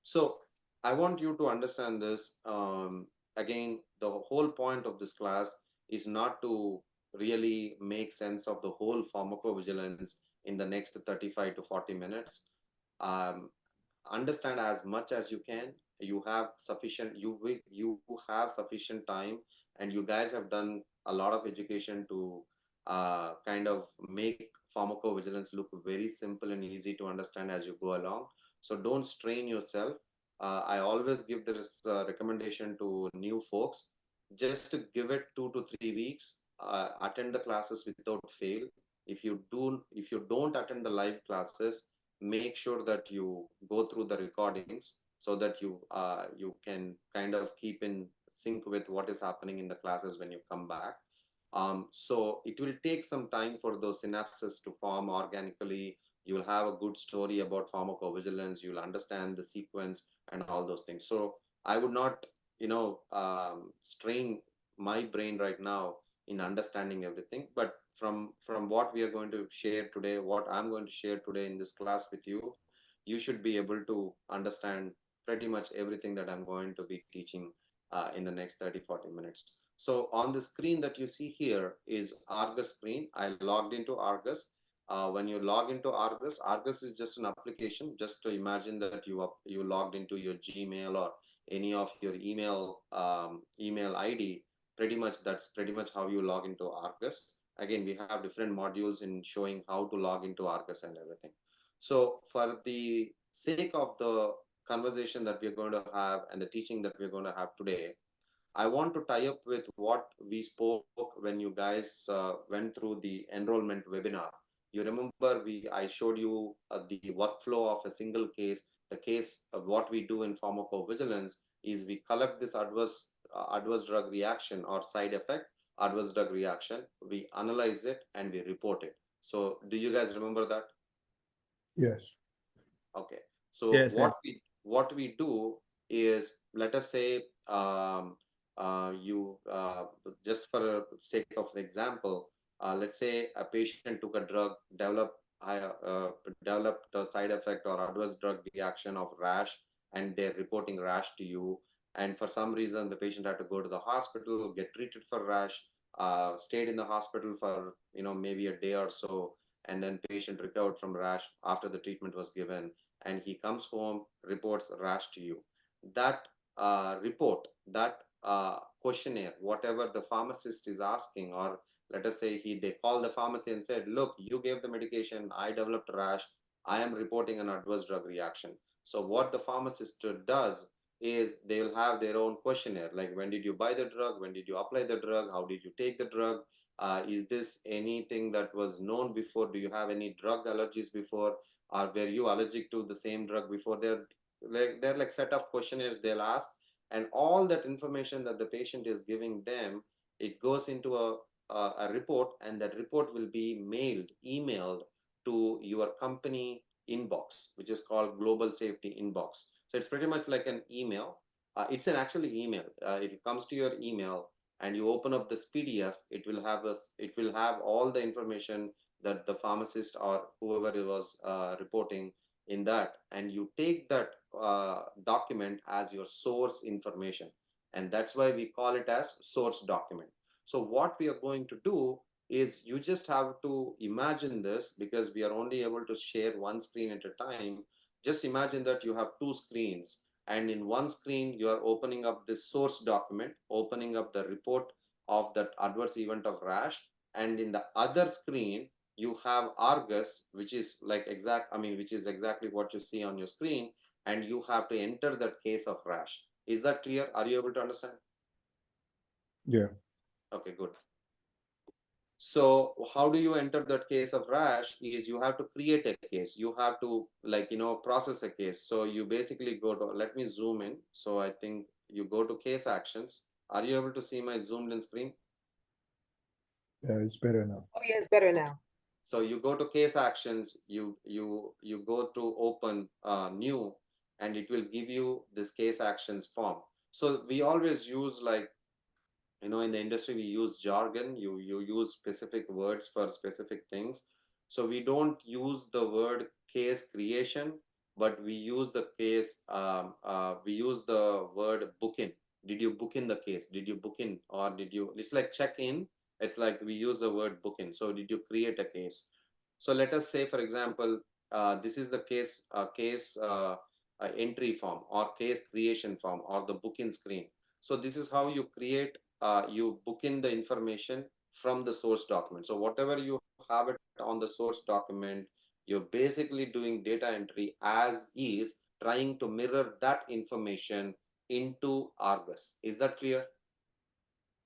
So I want you to understand this. Again, the whole point of this class is not to really make sense of the whole pharmacovigilance in the next 35 to 40 minutes. Um, Understand as much as you can. You have sufficient, you have sufficient time, and you guys have done a lot of education to kind of make pharmacovigilance look very simple and easy to understand as you go along. So don't strain yourself. I always give this recommendation to new folks, just to give it 2 to 3 weeks, attend the classes without fail. If you don't attend the live classes, make sure that you go through the recordings so that you can kind of keep in sync with what is happening in the classes when you come back. So it will take some time for those synapses to form organically. You'll have a good story about pharmacovigilance. You'll understand the sequence and all those things. So I would not, strain my brain right now in understanding everything. But from what we are going to share today, what I'm going to share today in this class with you, you should be able to understand pretty much everything that I'm going to be teaching in the next 30-40 minutes. So on the screen that you see here is Argus screen. I logged into Argus. When you log into Argus, Argus is just an application. Just to imagine that you logged into your Gmail or any of your email ID. Pretty much that's pretty much how you log into Argus. Again, we have different modules in showing how to log into Argus and everything. So for the sake of the conversation that we're going to have and the teaching that we're going to have today, I want to tie up with what we spoke when you guys went through the enrollment webinar. You remember I showed you the workflow of a single case. The case of what we do in pharmacovigilance is we collect this adverse drug reaction or side effect, adverse drug reaction. We analyze it and we report it. So do you guys remember that? Yes. Okay. So Yes, yes. what we do is, let us say, you just for the sake of example, let's say a patient took a drug, developed a side effect or adverse drug reaction of rash, and they're reporting rash to you. And for some reason, the patient had to go to the hospital, get treated for rash, stayed in the hospital for maybe a day or so, and then patient recovered from rash after the treatment was given, and he comes home, reports rash to you. That report, that questionnaire, whatever the pharmacist is asking, or let us say they call the pharmacy and said, look, you gave the medication, I developed rash, I am reporting an adverse drug reaction. So what the pharmacist does is they will have their own questionnaire, like when did you buy the drug, when did you apply the drug, how did you take the drug, is this anything that was known before, do you have any drug allergies before, or were you allergic to the same drug before. They're like set of questionnaires they'll ask, and all that information that the patient is giving them, it goes into a report, and that report will be emailed to your company inbox, which is called global safety inbox. So it's pretty much like an email. It's an actually email. If it comes to your email and you open up this PDF, it will have all the information that the pharmacist or whoever it was reporting in that, and you take that document as your source information, and that's why we call it as source document. So what we are going to do is, you just have to imagine this, because we are only able to share one screen at a time. Just imagine that you have two screens, and in one screen you are opening up this source document, opening up the report of that adverse event of rash, and in the other screen you have Argus, which is which is exactly what you see on your screen, and you have to enter that case of rash. Is that clear? Are you able to understand? Yeah. Okay, good. So how do you enter that case of rash is, you have to create a case. You have to, process a case. So you basically go to, let me zoom in. So I think you go to case actions. Are you able to see my zoomed in screen? Yeah, it's better now. Oh, yeah, it's better now. So you go to case actions, you go to open new, and it will give you this case actions form. So we always use, like, in the industry we use jargon. You use specific words for specific things. So we don't use the word case creation, but we use the case, we use the word book in. Did you book in the case? Did you book in, or did you, it's like check in. It's like we use the word book in. So did you create a case? So let us say, for example, this is the case entry form or case creation form or the book-in screen. So this is how you create, you book in the information from the source document. So whatever you have it on the source document, you're basically doing data entry as is, trying to mirror that information into Argus. Is that clear?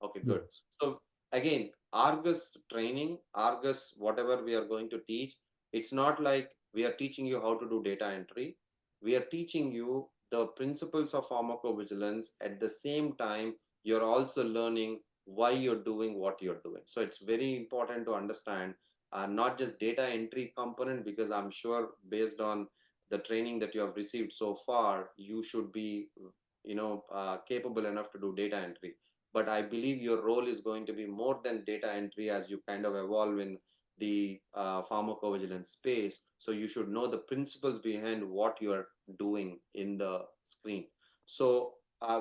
Okay, good. Yes. So again, Argus training, Argus, whatever we are going to teach, it's not like we are teaching you how to do data entry. We are teaching you the principles of pharmacovigilance. At the same time, you're also learning why you're doing what you're doing. So it's very important to understand not just data entry component, because I'm sure based on the training that you have received so far, you should be, capable enough to do data entry, but I believe your role is going to be more than data entry as you kind of evolve in the pharmacovigilance space. So you should know the principles behind what you are doing in the screen. So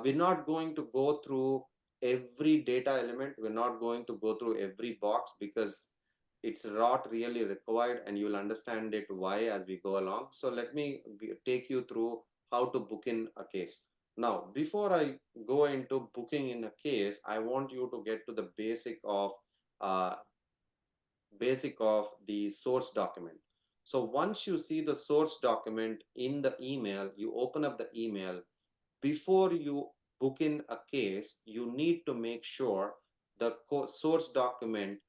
we're not going to go through every data element. We're not going to go through every box because it's not really required, and you'll understand it why as we go along. So let me take you through how to book in a case. Now, before I go into booking in a case, I want you to get to the uh, basic of the source document. So once you see the source document in the email, you open up the email. Before you book in a case, you need to make sure the source document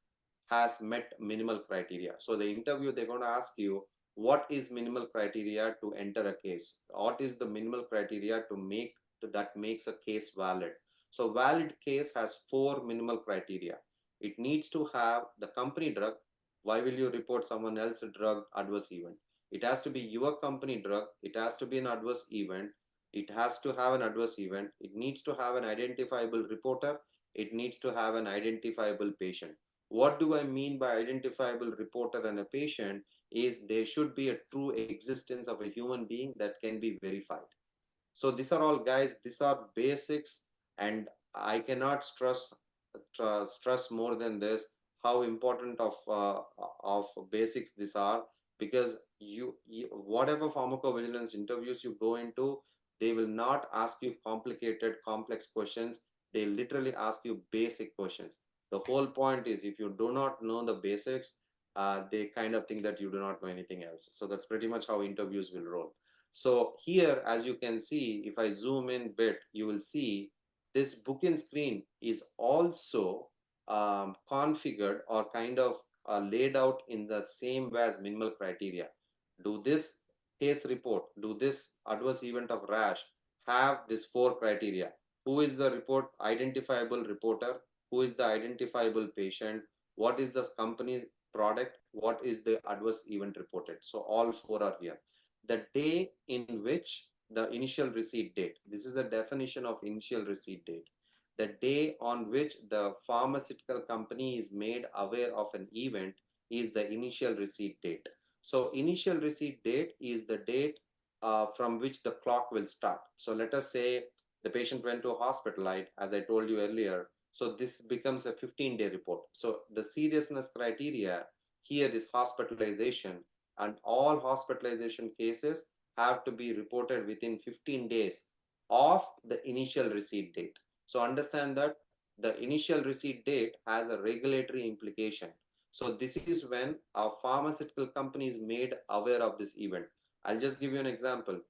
has met minimal criteria. So the interview, they're going to ask you, what is minimal criteria to enter a case? What is the minimal criteria to make that makes a case valid? So valid case has four minimal criteria. It needs to have the company drug. Why will you report someone else's drug adverse event? It has to be your company drug. It has to be an adverse event. It has to have an adverse event. It needs to have an identifiable reporter. It needs to have an identifiable patient. What do I mean by identifiable reporter and a patient? Is there should be a true existence of a human being that can be verified. So these are all, guys, these are basics, and I cannot stress more than this how important of basics these are, because you whatever pharmacovigilance interviews you go into, they will not ask you complicated complex questions. They literally ask you basic questions. The whole point is, if you do not know the basics, they kind of think that you do not know anything else. So that's pretty much how interviews will roll. So here, as you can see, if I zoom in bit, you will see this booking screen is also configured or kind of laid out in the same way as minimal criteria. Do this case report, do this adverse event of rash have this four criteria? Who is the report identifiable reporter? Who is the identifiable patient? What is the company product? What is the adverse event reported? So all four are here. The day in which the initial receipt date, this is a definition of initial receipt date. The day on which the pharmaceutical company is made aware of an event is the initial receipt date. So initial receipt date is the date from which the clock will start. So let us say the patient went to a hospital, as I told you earlier. So this becomes a 15-day report. So the seriousness criteria here is hospitalization, and all hospitalization cases have to be reported within 15 days of the initial receipt date. So understand that the initial receipt date has a regulatory implication. So this is when a pharmaceutical company is made aware of this event. I'll just give you an example.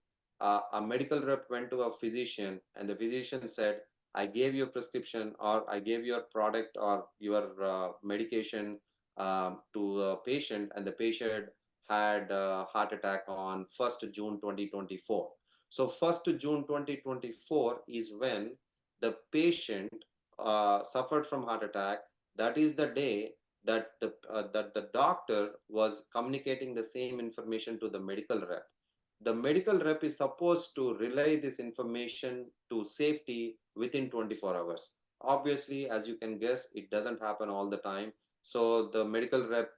A medical rep went to a physician, and the physician said, I gave you a prescription, or I gave your product or your medication to a patient, and the patient had a heart attack on 1st June 2024. So 1st June 2024 is when the patient suffered from heart attack. That is the day that the doctor was communicating the same information to the medical rep. The medical rep is supposed to relay this information to safety within 24 hours. Obviously, as you can guess, it doesn't happen all the time. So the medical rep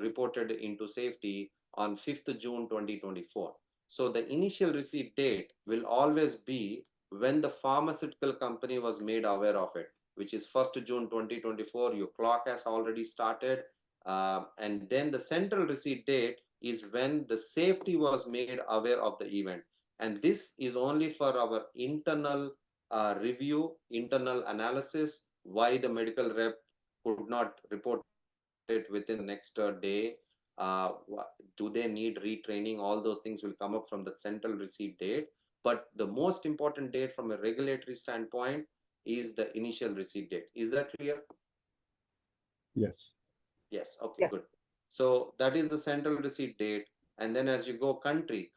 reported into safety on 5th June 2024. So the initial receipt date will always be when the pharmaceutical company was made aware of it, which is 1st June 2024. Your clock has already started. And then the central receipt date is when the safety was made aware of the event. And this is only for our internal review, internal analysis, why the medical rep could not report it within the next day. Uh, do they need retraining? All those things will come up from the central receipt date. But the most important date from a regulatory standpoint is the initial receipt date. Is that clear? Yes. Yes, okay, Yes. good. So that is the central receipt date. And then as you go country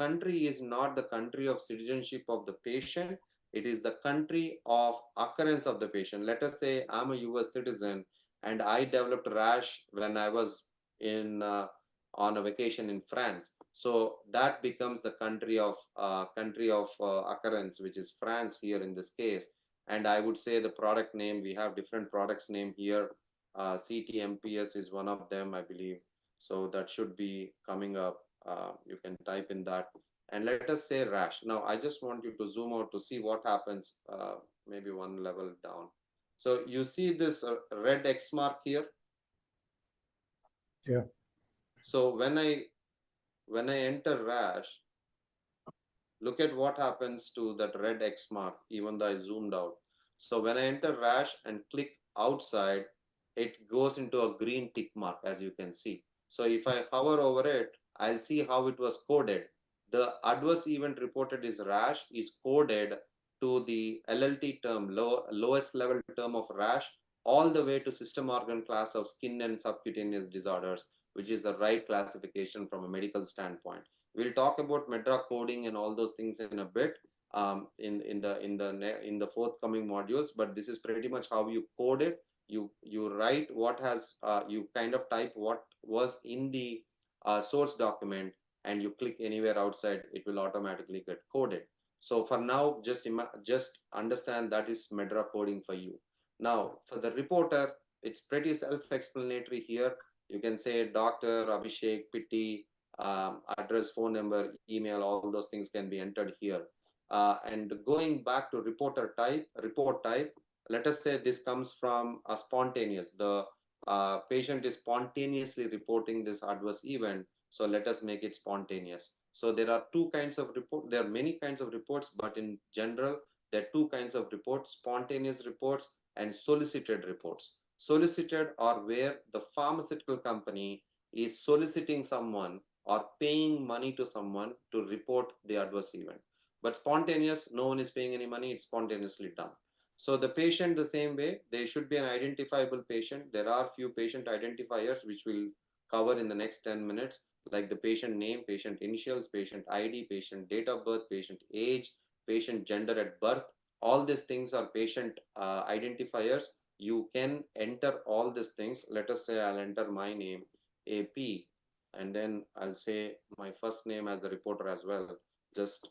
is not the country of citizenship of the patient. It is the country of occurrence of the patient. Let us say I'm a US citizen and I developed rash when I was in on a vacation in France. So that becomes the country of occurrence, which is France here in this case. And I would say the product name, we have different products name here. CTMPS is one of them, I believe. So that should be coming up. You can type in that. And let us say rash. Now, I just want you to zoom out to see what happens, maybe one level down. So you see this red X mark here. Yeah. So when I enter rash, look at what happens to that red X mark, even though I zoomed out. So when I enter rash and click outside, it goes into a green tick mark, as you can see. So if I hover over it, I'll see how it was coded. The adverse event reported is rash is coded to the LLT term, lowest level term of rash, all the way to system organ class of skin and subcutaneous disorders, which is the right classification from a medical standpoint. We'll talk about MEDRA coding and all those things in a bit in the forthcoming modules. But this is pretty much how you code it. You write what has you kind of type what was in the source document, and you click anywhere outside, it will automatically get coded. So for now, just understand that is MEDRA coding for you. Now for the reporter, it's pretty self-explanatory here. You can say Dr. Abhishek Pitti, address, phone number, email, all those things can be entered here. And going back to report type, let us say this comes from a spontaneous. The patient is spontaneously reporting this adverse event. So let us make it spontaneous. So there are two kinds of report. There are many kinds of reports, but in general, there are two kinds of reports: spontaneous reports and solicited reports. Solicited are where the pharmaceutical company is soliciting someone or paying money to someone to report the adverse event. But spontaneous, no one is paying any money, it's spontaneously done. So the patient, the same way, they should be an identifiable patient. There are few patient identifiers which we'll cover in the next 10 minutes, like the patient name, patient initials, patient ID, patient date of birth, patient age, patient gender at birth. All these things are patient identifiers. You can enter all these things. Let us say I'll enter my name, AP, and then I'll say my first name as the reporter as well, just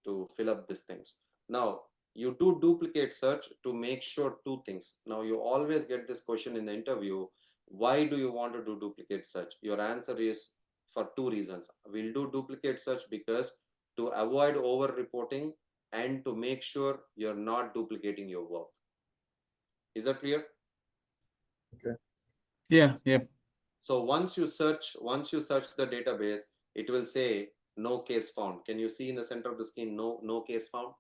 to fill up these things. Now, you do duplicate search to make sure two things. Now, you always get this question in the interview, why do you want to do duplicate search? Your answer is for two reasons. We'll do duplicate search because to avoid over reporting and to make sure you're not duplicating your work. Is that clear? Okay. Yeah. So once you search the database, it will say no case found. Can you see in the center of the screen, no case found?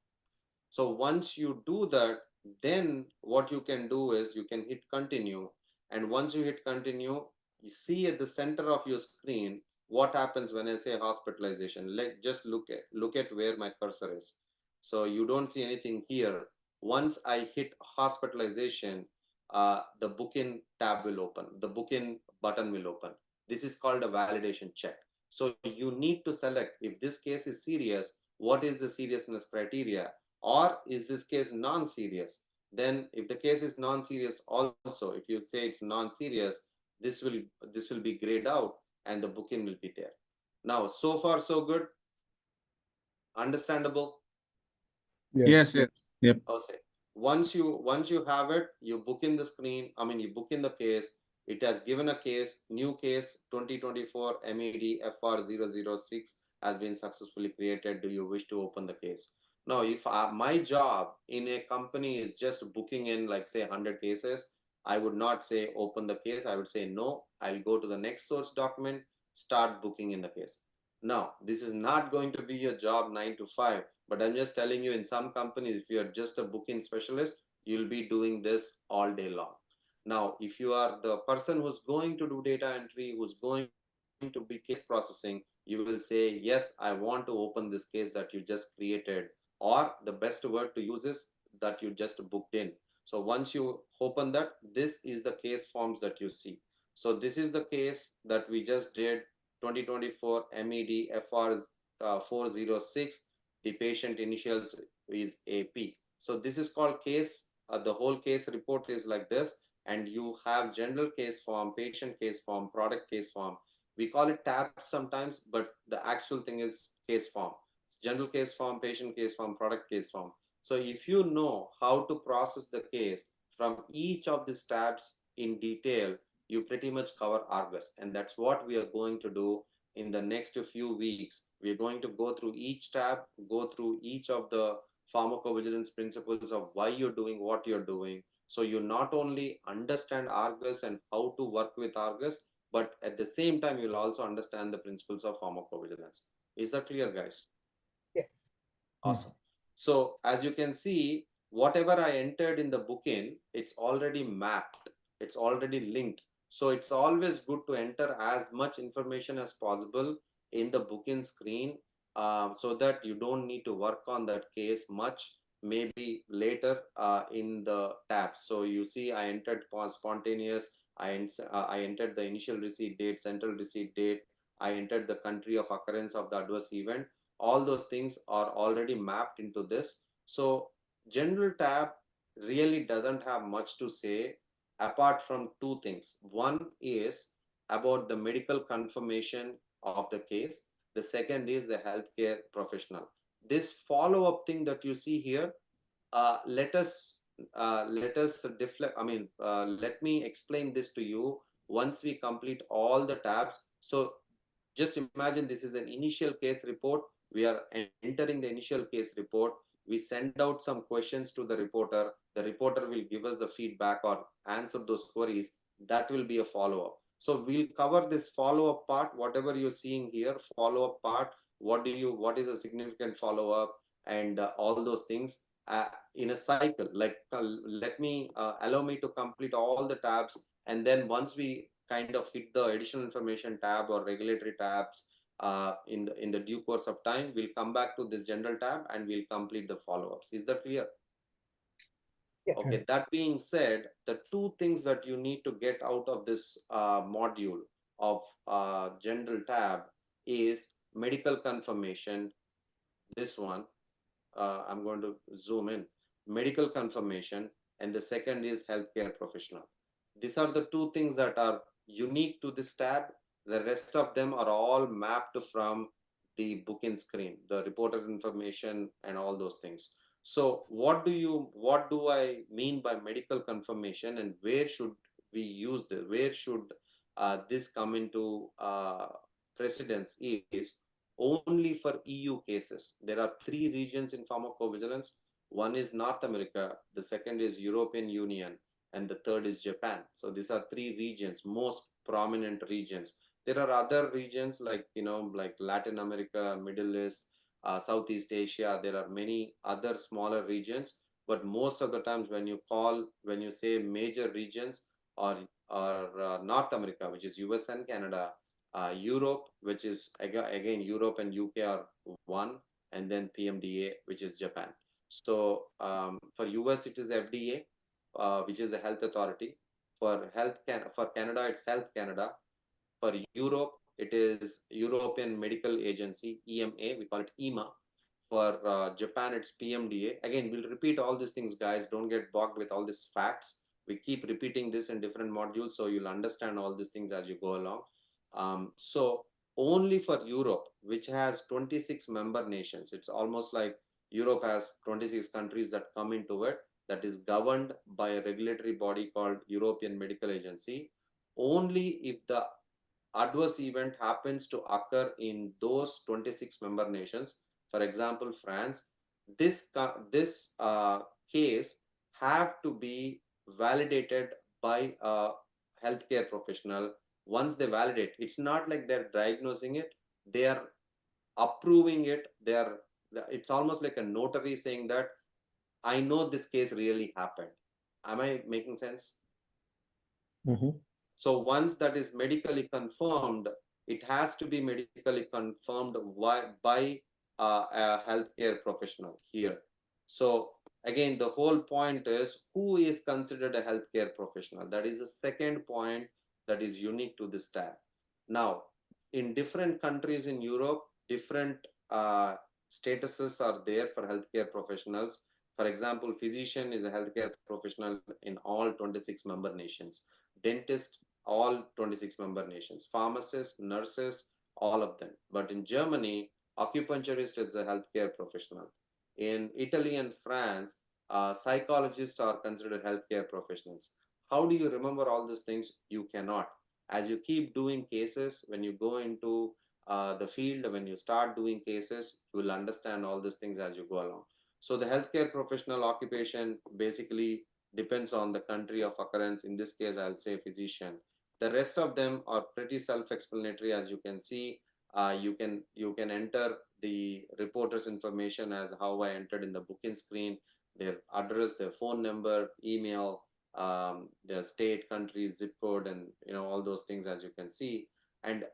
So once you do that, then what you can do is you can hit continue. And once you hit continue, you see at the center of your screen what happens when I say hospitalization. Just look at where my cursor is. So you don't see anything here. Once I hit hospitalization, the book-in tab will open. The book-in button will open. This is called a validation check. So you need to select if this case is serious, what is the seriousness criteria? Or is this case non-serious? Then if the case is non-serious also, if you say it's non-serious, this will be grayed out and the booking will be there. Now, so far so good. Understandable? Yes. Yep. Okay. Once you have it, you book in the screen. I mean, you book in the case. It has given a case, new case 2024 MED FR006 has been successfully created. Do you wish to open the case? Now, if my job in a company is just booking in, like say 100 cases, I would not say open the case. I would say no, I'll go to the next source document, start booking in the case. Now, this is not going to be your job 9 to 5, but I'm just telling you, in some companies, if you're just a booking specialist, you'll be doing this all day long. Now, if you are the person who's going to do data entry, who's going to be case processing, you will say, yes, I want to open this case that you just created, or the best word to use is that you just booked in. So once you open that, this is the case forms that you see. So this is the case that we just did, 2024 MEDFR 406. The patient initials is AP. So this is called case. The whole case report is like this, and you have general case form, patient case form, product case form. We call it tabs sometimes, but the actual thing is case form. General case form, patient case form, product case form. So if you know how to process the case from each of these tabs in detail, you pretty much cover Argus. And that's what we are going to do in the next few weeks. We're going to go through each tab, go through each of the pharmacovigilance principles of why you're doing what you're doing. So you not only understand Argus and how to work with Argus, but at the same time, you'll also understand the principles of pharmacovigilance. Is that clear, guys? Yes. Awesome. So as you can see, whatever I entered in the booking, it's already mapped. It's already linked. So it's always good to enter as much information as possible in the booking screen, so that you don't need to work on that case much, maybe later in the tabs. So you see, I entered spontaneous, I entered the initial receipt date, central receipt date, I entered the country of occurrence of the adverse event. All those things are already mapped into this. So general tab really doesn't have much to say apart from two things. One is about the medical confirmation of the case. The second is the healthcare professional. This follow-up thing that you see here, let us deflect. Let me explain this to you once we complete all the tabs. So just imagine this is an initial case report. We are entering the initial case report. We send out some questions to the reporter. The reporter will give us the feedback or answer those queries. That will be a follow-up. So we'll cover this follow-up part, whatever you're seeing here, follow-up part. What is a significant follow-up, and all those things in a cycle. Like allow me to complete all the tabs, and then once we kind of hit the additional information tab or regulatory tabs in the due course of time, we'll come back to this general tab and we'll complete the follow-ups. Is that clear? Yeah. Okay. That being said, the two things that you need to get out of this module of general tab is medical confirmation. This one, I'm going to zoom in. Medical confirmation, and the second is healthcare professional. These are the two things that are unique to this tab. The rest of them are all mapped from the booking screen, the reported information and all those things. So what do I mean by medical confirmation, and where should we use this? Where should this come into precedence is only for EU cases. There are three regions in pharmacovigilance. One is North America, the second is European Union, and the third is Japan. So these are three regions, most prominent regions. There are other regions like Latin America, Middle East, Southeast Asia. There are many other smaller regions, but most of the times when you say major regions, or North America, which is US and Canada, Europe, which is again Europe and UK are one, and then PMDA, which is Japan. So for US it is FDA, which is the health authority. For Canada it's Health Canada. For Europe it is European Medical Agency, EMA. We call it EMA. For Japan it's PMDA. Again, we'll repeat all these things, guys. Don't get bogged with all these facts. We keep repeating this in different modules, so you'll understand all these things as you go along. So only for Europe, which has 26 member nations, it's almost like Europe has 26 countries that come into it, that is governed by a regulatory body called European Medical Agency. Only if the adverse event happens to occur in those 26 member nations, for example, France, this case have to be validated by a healthcare professional. Once they validate, it's not like they're diagnosing it, they are approving it. It's almost like a notary saying that I know this case really happened. Am I making sense? Mhm. So once that is medically confirmed, it has to be medically confirmed by a healthcare professional here. So again, the whole point is who is considered a healthcare professional. That is the second point that is unique to this tab. Now, in different countries in Europe, different statuses are there for healthcare professionals. For example, physician is a healthcare professional in all 26 member nations. Dentist, all 26 member nations. Pharmacists, nurses, all of them. But in Germany, acupuncturist is a healthcare professional. In Italy and France, psychologists are considered healthcare professionals. How do you remember all these things? You cannot. As you keep doing cases, when you go into the field, when you start doing cases, you will understand all these things as you go along. So the healthcare professional occupation basically depends on the country of occurrence. In this case, I'll say physician. The rest of them are pretty self-explanatory. As you can see, you can enter the reporter's information as how I entered in the booking screen, their address, their phone number, email, their state, country, zip code, and all those things, as you can see. And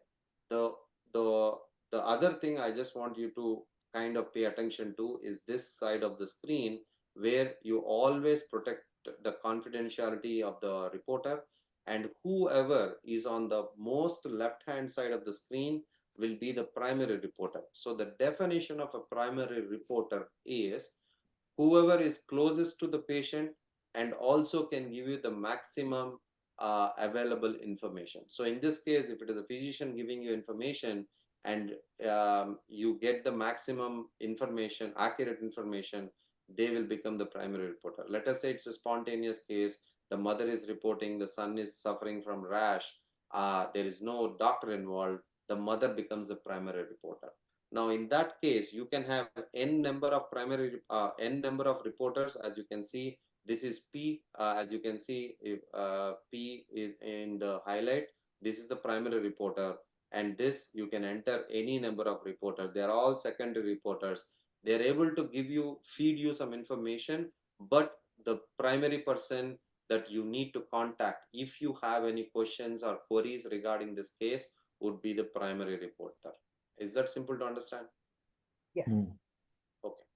the the the other thing I just want you to kind of pay attention to is this side of the screen, where you always protect the confidentiality of the reporter, and whoever is on the most left hand side of the screen will be the primary reporter. So the definition of a primary reporter is whoever is closest to the patient and also can give you the maximum available information. So in this case, if it is a physician giving you information and you get the maximum information, accurate information, they will become the primary reporter. Let us say it's a spontaneous case. The mother is reporting the son is suffering from rash. There is no doctor involved. The mother becomes the primary reporter. Now, in that case, you can have n number of reporters. As you can see, this is P. As you can see, if P is in the highlight, this is the primary reporter, and this you can enter any number of reporters. They are all secondary reporters. They are able to feed you some information, but the primary person that you need to contact if you have any questions or queries regarding this case would be the primary reporter. Is that simple to understand? Yes. Okay.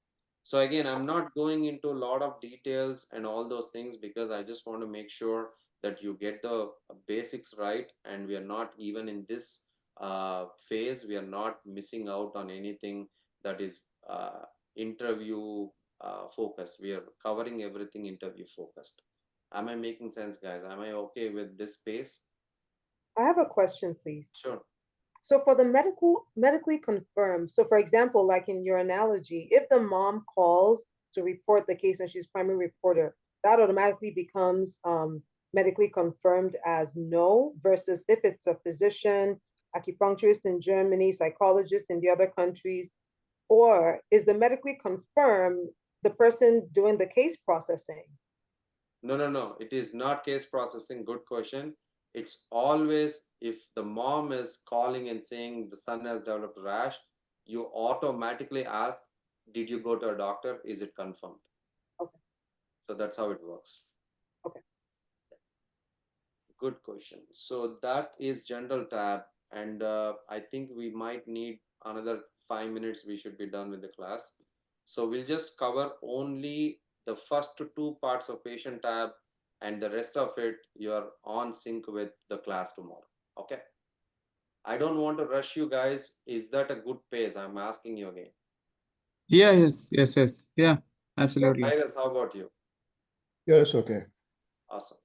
So again, I'm not going into a lot of details and all those things because I just want to make sure that you get the basics right, and we are not, even in this phase, we are not missing out on anything that is interview focused. We are covering everything interview focused. Am I making sense, guys? Am I okay with this space? I have a question, please. Sure. So for the medically confirmed, so for example, like in your analogy, if the mom calls to report the case and she's primary reporter, that automatically becomes medically confirmed as no, versus if it's a physician, acupuncturist in Germany, psychologist in the other countries, or is the medically confirmed the person doing the case processing? No. It is not case processing. Good question. It's always, if the mom is calling and saying the son has developed rash, you automatically ask, did you go to a doctor? Is it confirmed? Okay. So that's how it works. Okay. Good question. So that is general tab. And I think we might need another 5 minutes. We should be done with the class. So we'll just cover only the first two parts of patient tab, and the rest of it, you're on sync with the class tomorrow. Okay. I don't want to rush you guys. Is that a good pace? I'm asking you again. Yeah, yes. Yeah, absolutely. Iris, how about you? Yeah, it's okay. Awesome.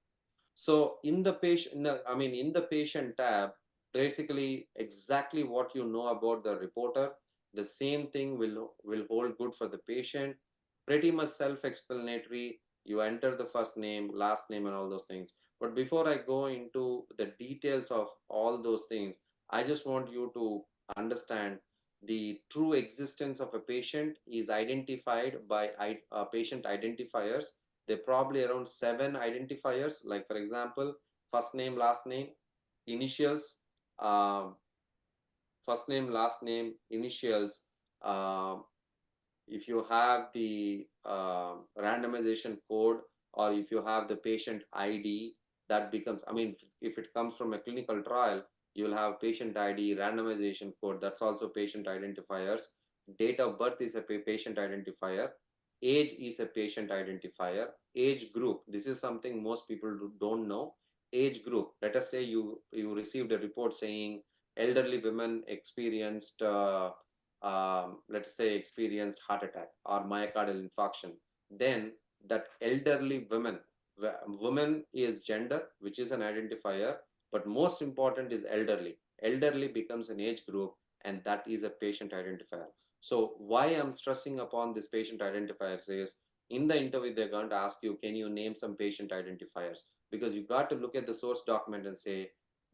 So in the patient tab, basically exactly what you know about the reporter, the same thing will hold good for the patient. Pretty much self-explanatory. You enter the first name, last name, and all those things. But before I go into the details of all those things, I just want you to understand the true existence of a patient is identified by patient identifiers. There are probably around 7 identifiers, like for example, first name, last name, initials, uh, first name, last name, initials. Uh, if you have the randomization code, or if you have the patient ID, that becomes, I mean, if it comes from a clinical trial, you will have patient ID, randomization code, that's also patient identifiers. Date of birth is a patient identifier. Age is a patient identifier. Age group, this is something most people don't know. Age group, let us say you received a report saying elderly women experienced let's say experienced heart attack or myocardial infarction, then that elderly woman is gender, which is an identifier, but most important is elderly. Elderly becomes an age group, and that is a patient identifier. So why I'm stressing upon this patient identifiers is, in the interview they're going to ask you, can you name some patient identifiers? Because you got to look at the source document and say,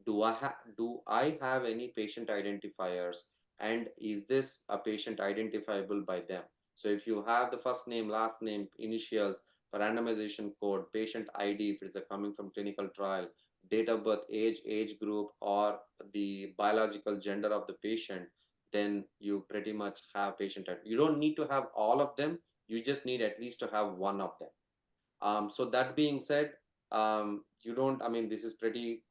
do I have any patient identifiers, and is this a patient identifiable by them? So if you have the first name, last name, initials, randomization code, patient ID, if it's a coming from clinical trial, date of birth, age group, or the biological gender of the patient, then you pretty much have patient ID. You don't need to have all of them. You just need at least to have one of them. So that being said, you don't, I mean, this is pretty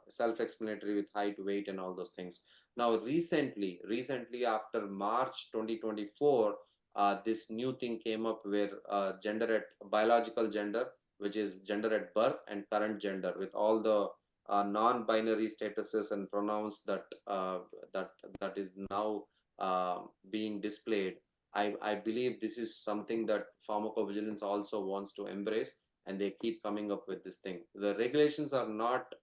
self-explanatory with height, weight, and all those things. Now, recently after March 2024, this new thing came up where gender at biological gender, which is gender at birth, and current gender, with all the non-binary statuses and pronouns that is now being displayed. I believe this is something that pharmacovigilance also wants to embrace, and they keep coming up with this thing. The regulations are not,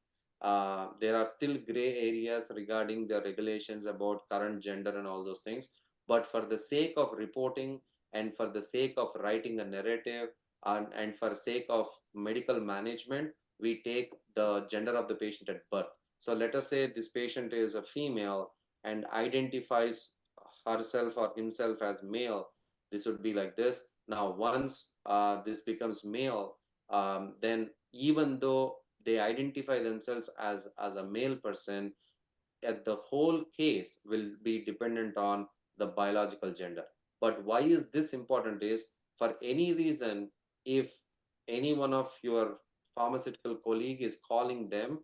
there are still gray areas regarding the regulations about current gender and all those things. But for the sake of reporting, and for the sake of writing a narrative, and for sake of medical management, we take the gender of the patient at birth. So let us say this patient is a female and identifies herself or himself as male. This would be like this. Now, once this becomes male, then even though they identify themselves as a male person, the whole case will be dependent on the biological gender. But why is this important is, for any reason, if any one of your pharmaceutical colleague is calling them,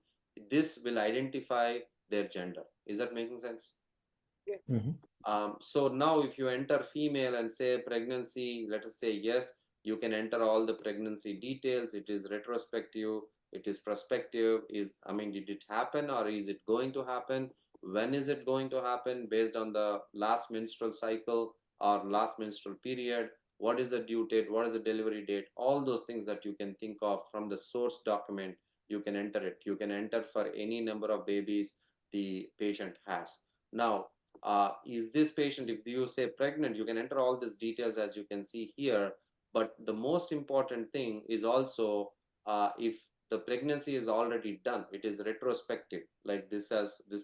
this will identify their gender. Is that making sense? Yeah. Mm-hmm. So now if you enter female and say pregnancy, let us say yes, you can enter all the pregnancy details. It is retrospective, it is prospective, I mean, did it happen or is it going to happen? When is it going to happen based on the last menstrual cycle or last menstrual period? What is the due date? What is the delivery date? All those things that you can think of from the source document, you can enter it. You can enter for any number of babies the patient has. Now, is this patient, if you say pregnant, you can enter all these details as you can see here. But the most important thing is also, if the pregnancy is already done, it is retrospective, like this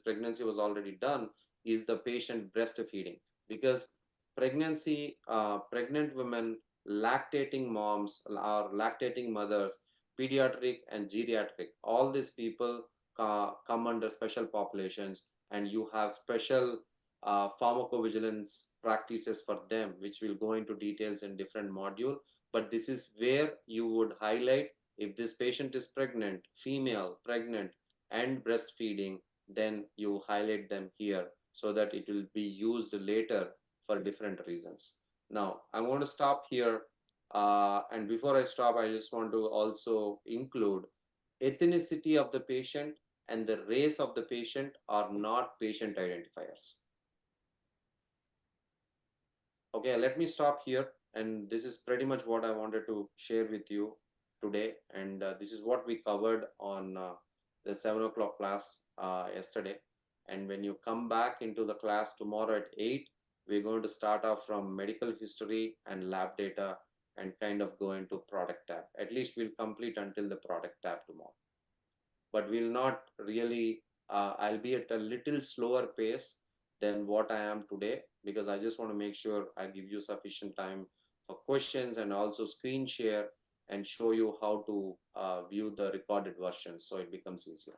pregnancy was already done, is the patient breastfeeding? Because pregnant women, lactating moms or lactating mothers, pediatric and geriatric, all these people come under special populations, and you have special pharmacovigilance practices for them, which will go into details in different module. But this is where you would highlight, if this patient is pregnant, female, pregnant, and breastfeeding, then you highlight them here so that it will be used later for different reasons. Now, I'm going to stop here. And before I stop, I just want to also include ethnicity of the patient and the race of the patient are not patient identifiers. Okay, let me stop here. And this is pretty much what I wanted to share with you today. And this is what we covered on the 7 o'clock class yesterday. And when you come back into the class tomorrow at 8, we're going to start off from medical history and lab data and kind of go into product tab. At least we'll complete until the product tab tomorrow. But we'll not really I'll be at a little slower pace than what I am today, because I just want to make sure I give you sufficient time for questions and also screen share and show you how to view the recorded version so it becomes easier.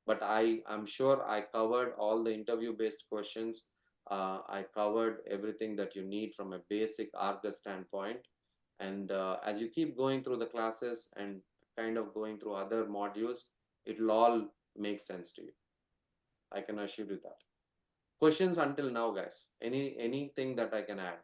But I'm sure I covered all the interview based questions. I covered everything that you need from a basic Argus standpoint. And as you keep going through the classes and kind of going through other modules, it'll all make sense to you. I can assure you that. Questions until now, guys? Anything that I can add?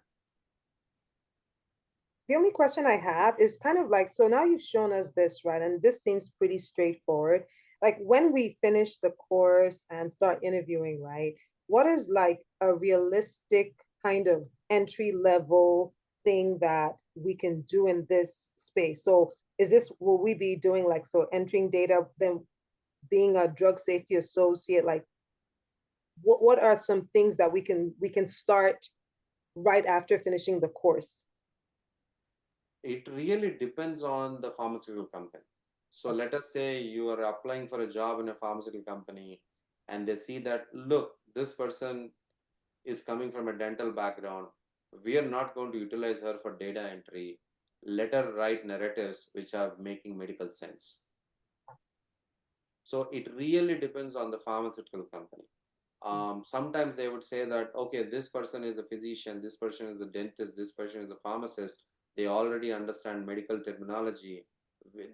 The only question I have is kind of like, so now you've shown us this, right? And this seems pretty straightforward. Like when we finish the course and start interviewing, right? What is like a realistic kind of entry level thing that we can do in this space? So is this, will we be doing like, so entering data, then being a drug safety associate, like what are some things that we can start right after finishing the course? It really depends on the pharmaceutical company. So let us say you are applying for a job in a pharmaceutical company and they see that, look, this person is coming from a dental background. We are not going to utilize her for data entry. Let her write narratives which are making medical sense. So it really depends on the pharmaceutical company. Sometimes they would say that, okay, this person is a physician, this person is a dentist, this person is a pharmacist. They already understand medical terminology.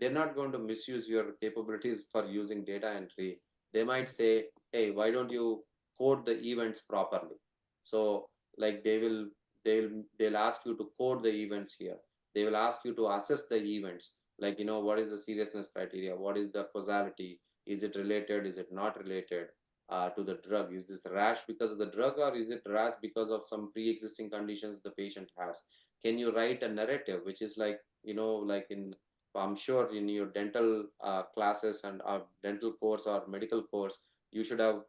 They're not going to misuse your capabilities for using data entry. They might say, hey, why don't you code the events properly? So like they'll ask you to code the events here. They will ask you to assess the events, like, what is the seriousness criteria? What is the causality? Is it related? Is it not related to the drug? Is this rash because of the drug, or is it rash because of some pre-existing conditions the patient has? Can you write a narrative, which is like, like I'm sure in your dental classes and dental course or medical course, you should have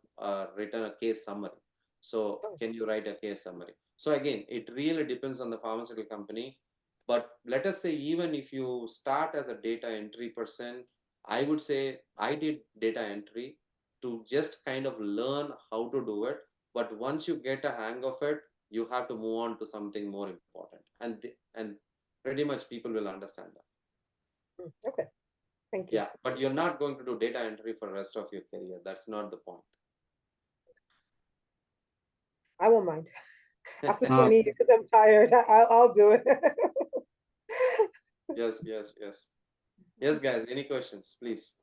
written a case summary. So can you write a case summary? So again, it really depends on the pharmaceutical company. But let us say, even if you start as a data entry person, I would say I did data entry to just kind of learn how to do it. But once you get a hang of it, you have to move on to something more important. And pretty much people will understand that. Okay, thank you. Yeah, but you're not going to do data entry for the rest of your career. That's not the point. I won't mind. After Uh, 20 years, I'm tired. I'll do it. Yes, yes, yes. Yes, guys, any questions, please?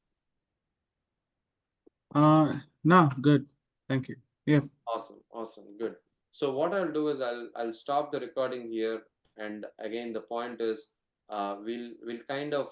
no, good. Thank you. Yes. Awesome, awesome, good. So what I'll do is I'll stop the recording here. And again, the point is we'll kind of